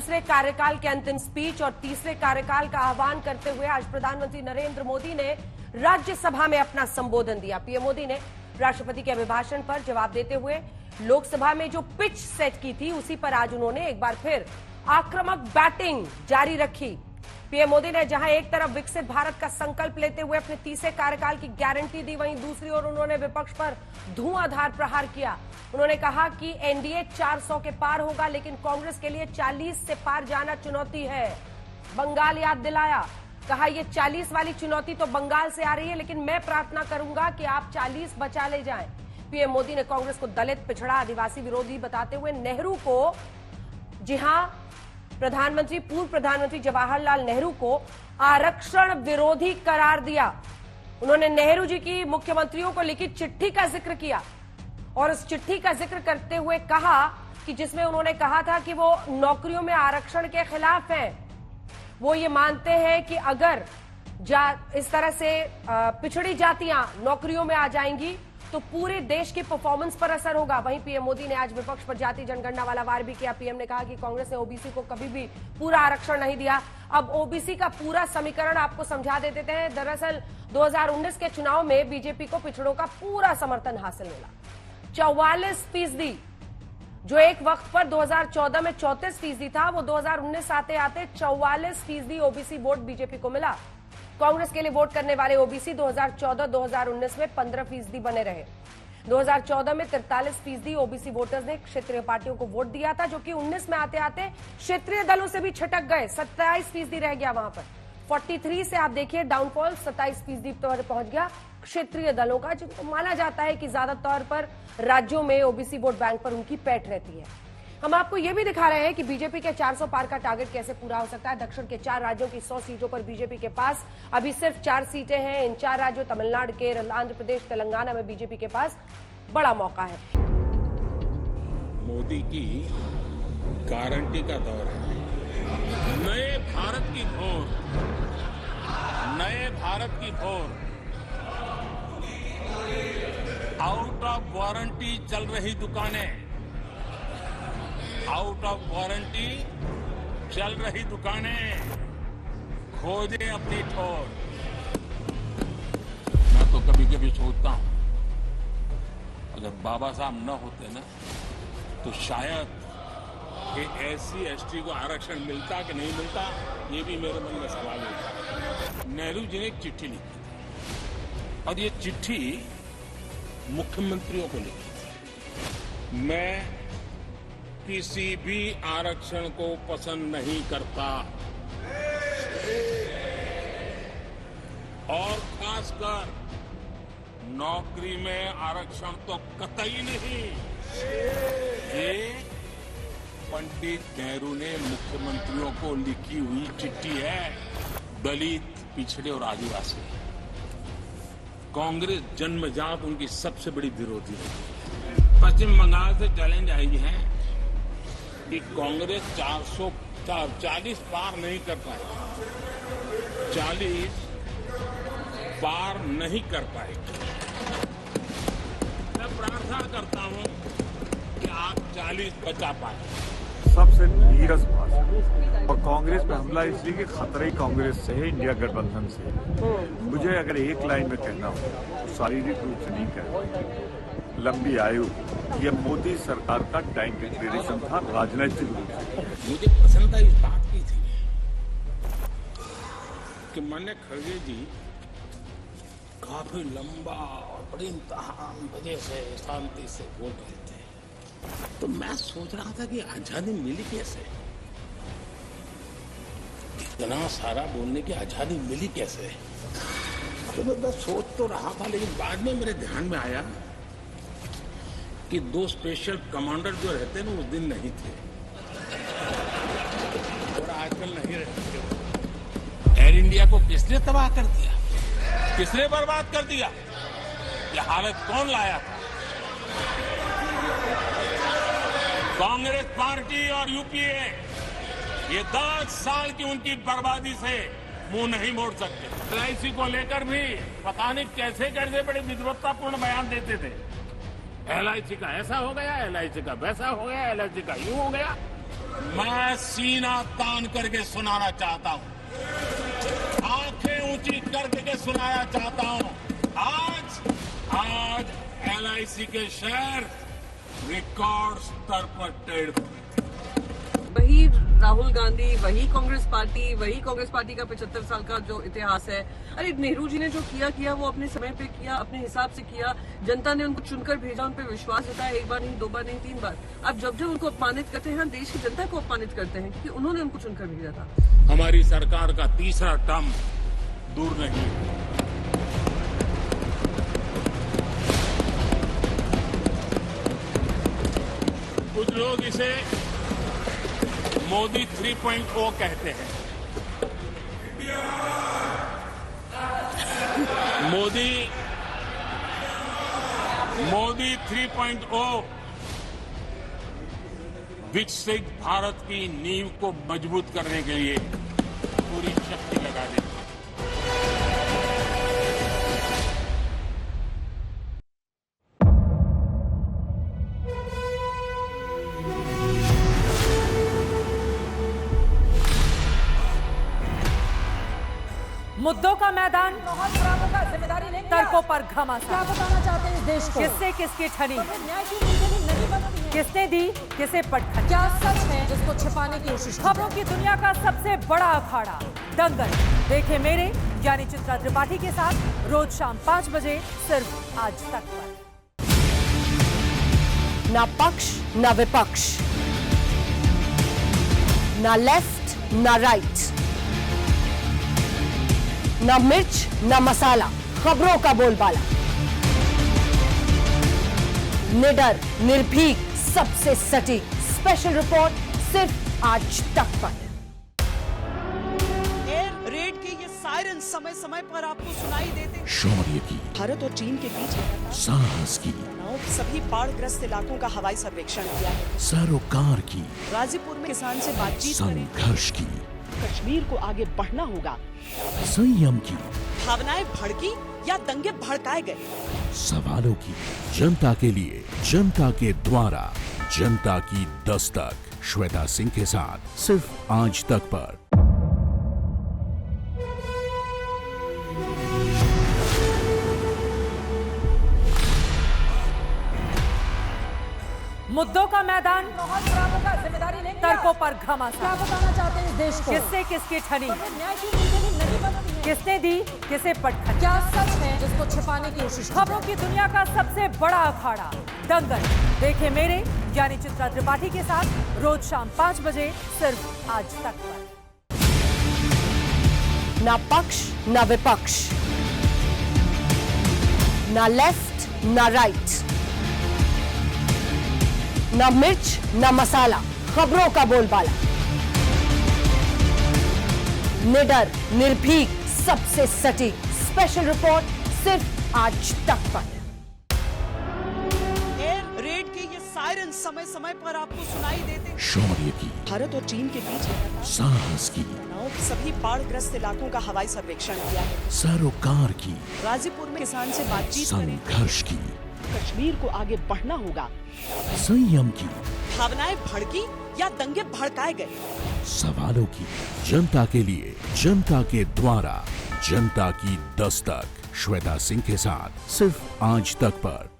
दूसरे कार्यकाल के अंतिम स्पीच और तीसरे कार्यकाल का आह्वान करते हुए आज प्रधानमंत्री नरेंद्र मोदी ने राज्यसभा में अपना संबोधन दिया। पीएम मोदी ने राष्ट्रपति के अभिभाषण पर जवाब देते हुए लोकसभा में जो पिच सेट की थी उसी पर आज उन्होंने एक बार फिर आक्रामक बैटिंग जारी रखी। पीएम मोदी ने जहां एक तरफ विकसित भारत का संकल्प लेते हुए अपने तीसरे कार्यकाल की गारंटी दी, वहीं दूसरी ओर उन्होंने विपक्ष पर धुआंधार प्रहार किया। उन्होंने कहा कि एनडीए 400 के पार होगा, लेकिन कांग्रेस के लिए 40 से पार जाना चुनौती है। बंगाल याद दिलाया, कहा यह 40 वाली चुनौती तो बंगाल से आ रही है, लेकिन मैं प्रार्थना करूंगा कि आप 40 बचा ले जाएं। पीएम मोदी ने कांग्रेस को दलित, पिछड़ा, आदिवासी विरोधी बताते हुए नेहरू को, जी हां, पूर्व प्रधानमंत्री जवाहरलाल नेहरू को आरक्षण विरोधी करार दिया। उन्होंने नेहरू जी की मुख्यमंत्रियों को लिखी चिट्ठी का जिक्र किया और उस चिट्ठी का जिक्र करते हुए कहा कि जिसमें उन्होंने कहा था कि वो नौकरियों में आरक्षण के खिलाफ हैं। वो ये मानते हैं कि अगर इस तरह से पिछड़ी जातियां नौकरियों में आ जाएंगी तो पूरे देश की परफॉर्मेंस पर असर होगा। वहीं पीएम मोदी ने आज विपक्ष पर जाति जनगणना वाला वार भी किया। पीएम ने कहा कि कांग्रेस ने ओबीसी को कभी भी पूरा आरक्षण नहीं दिया। अब ओबीसी का पूरा समीकरण आपको समझा देते हैं। दरअसल 2019 के चुनाव में बीजेपी को पिछड़ों का पूरा समर्थन हासिल मिला। 44%, जो एक वक्त पर 2014 में 34% था, वो 2019 आते आते 44% ओबीसी वोट बीजेपी को मिला। कांग्रेस के लिए वोट करने वाले ओबीसी 2014-2019 में 15% बने रहे। 2014 में 43% ओबीसी वोटर्स ने क्षेत्रीय पार्टियों को वोट दिया था, जो कि 19 में आते आते क्षेत्रीय दलों से भी छटक गए। 27% रह गया वहां पर। 43 से आप देखिए डाउनफॉल 27% पर पहुंच गया क्षेत्रीय दलों का, जिनको माना जाता है कि ज्यादातर पर राज्यों में ओबीसी वोट बैंक पर उनकी पैठ रहती है। हम आपको यह भी दिखा रहे हैं कि बीजेपी के 400 पार का टारगेट कैसे पूरा हो सकता है। दक्षिण के 4 राज्यों की 100 सीटों पर बीजेपी के पास अभी सिर्फ 4 सीटें हैं। इन 4 राज्यों तमिलनाडु, केरल, आंध्र प्रदेश, तेलंगाना में बीजेपी के पास बड़ा मौका है। मोदी की गारंटी का दौर है। नए भारत की घोर, नए भारत की घोर। आउट ऑफ वारंटी चल रही दुकानें, आउट ऑफ वारंटी चल रही दुकानें खोजें अपनी ठोर। मैं तो कभी कभी सोचता हूं, अगर बाबा साहब न होते ना तो शायद कि एससी एसटी को आरक्षण मिलता कि नहीं मिलता, ये भी मेरे मन में सवाल होता। नेहरू जी ने एक चिट्ठी लिखी थी और ये चिट्ठी मुख्यमंत्रियों को लिखी थी। मैं किसी भी आरक्षण को पसंद नहीं करता और खासकर नौकरी में आरक्षण तो कतई नहीं। ये पंडित नेहरू ने मुख्यमंत्रियों को लिखी हुई चिट्ठी है। दलित, पिछड़े और आदिवासी, कांग्रेस जन्मजात उनकी सबसे बड़ी विरोधी है। पश्चिम बंगाल से चैलेंज आई है कि कांग्रेस 440 पार नहीं कर पाएगी, 40 पार नहीं कर पाएगी। मैं प्रार्थना करता हूं कि आप 40 बचा पाए। सबसे नीरस भाषण और कांग्रेस पे हमला इसलिए कि खतरा ही कांग्रेस से है, इंडिया गठबंधन से। मुझे अगर एक लाइन में कहना हो तो शारीरिक रूप से नहीं कहना, लंबी आयु, यह मोदी सरकार का टाइम डिक्लेरेशन था राजनीतिक रूप से। मुझे प्रसन्नता इस बात की थी कि माननीय खड़गे जी काफी लंबा और बड़ी इम्तहान वजह से शांति से बोल रहे थे। तो मैं सोच रहा था कि आजादी मिली कैसे, इतना सारा बोलने की आजादी मिली कैसे। तो मैं सोच तो रहा था, लेकिन बाद में मेरे ध्यान में आया कि 2 स्पेशल कमांडर जो रहते ना उस दिन नहीं थे और आजकल नहीं रहते। एयर इंडिया को किसने तबाह कर दिया, किसने बर्बाद कर दिया, ये हालत कौन लाया था? कांग्रेस पार्टी और यूपीए। ये 10 साल की उनकी बर्बादी से मुंह नहीं मोड़ सकते। एलआईसी को लेकर भी पता नहीं कैसे कैसे बड़े विद्वत्तापूर्ण बयान देते थे। एलआईसी का ऐसा हो गया, एलआईसी का वैसा हो गया, एलआईसी का यूं हो गया। मैं सीना तान करके सुनाना चाहता हूं, आंखें ऊंची करके सुनाना चाहता हूं। आज LIC के शेयर रिकॉर्ड स्तर पर ट्रेड। वही राहुल गांधी, वही कांग्रेस पार्टी का 75 साल का जो इतिहास है। अरे नेहरू जी ने जो किया वो अपने समय पे किया, अपने हिसाब से किया। जनता ने उनको चुनकर भेजा, उन पे विश्वास जताया, एक बार नहीं, दो बार नहीं, 3 बार। अब जब उनको अपमानित करते हैं, देश की जनता को अपमानित करते हैं, क्योंकि उन्होंने उनको चुनकर भेजा था। हमारी सरकार का तीसरा टर्म दूर नहीं है। कुछ लोग इसे मोदी 3.0 कहते हैं। मोदी 3.0 विकसित भारत की नींव को मजबूत करने के लिए पूरी शक्ति लगा देगी। मुद्दों का मैदान, जिम्मेदारी नहीं, तर्कों पर घमासान। क्या बताना चाहते हैं इस देश को? किससे किसकी ठनी, न्याय की नीति नहीं बनती है। किसने दी, किसे पटखनी? क्या सच है जिसको छिपाने की कोशिश? खबरों की दुनिया का सबसे बड़ा अखाड़ा दंगल देखे मेरे यानी चित्रा त्रिपाठी के साथ रोज शाम 5 बजे सिर्फ आज तक पर। ना पक्ष ना विपक्ष, ना लेफ्ट ना राइट, ना मिर्च ना मसाला, खबरों का बोलबाला। निडर, निर्भीक, सबसे सटीक स्पेशल रिपोर्ट सिर्फ आज तक पर। एयर रेड के ये सायरन समय समय पर आपको सुनाई देते। शौर्य की, भारत और चीन के बीच साहस की, सभी बाढ़ग्रस्त इलाकों का हवाई सर्वेक्षण किया है। सरोकार की, गाजीपुर में किसान से बातचीत करें। संघर्ष की, कश्मीर को आगे बढ़ना होगा। संयम की, भावनाएं भड़की या दंगे भड़काए गए। सवालों की, जनता के लिए, जनता के द्वारा, जनता की दस्तक। श्वेता सिंह के साथ सिर्फ आज तक पर। मुद्दों का मैदान, जिम्मेदारी नहीं, तर्कों पर घमासान। क्या बताना चाहते हैं इस देश को? किससे किसकी ठनी, न्याय की नीति नहीं बनती है। किसने दी, किसे पटखनी? क्या सच है जिसको छिपाने की कोशिश? खबरों की दुनिया का सबसे बड़ा अखाड़ा दंगल देखे मेरे यानी चित्रा त्रिपाठी के साथ रोज शाम 5 बजे सिर्फ आज तक पर। ना पक्ष ना विपक्ष, ना लेफ्ट ना राइट, ना मिर्च ना मसाला, खबरों का बोलबाला। निडर, निर्भीक, सबसे सटीक स्पेशल रिपोर्ट सिर्फ आज तक पर। एयर रेड के ये सायरन समय समय पर आपको सुनाई देते। शौर्य की, भारत और चीन के बीच साहस की, सभी बाढ़ग्रस्त इलाकों का हवाई सर्वेक्षण किया है। सरोकार की, गाजीपुर में किसान से बातचीत करें। संघर्ष की, कश्मीर को आगे बढ़ना होगा। संयम की, भावनाएं भड़की या दंगे भड़काए गए। सवालों की, जनता के लिए, जनता के द्वारा, जनता की दस्तक। श्वेता सिंह के साथ सिर्फ आज तक पर।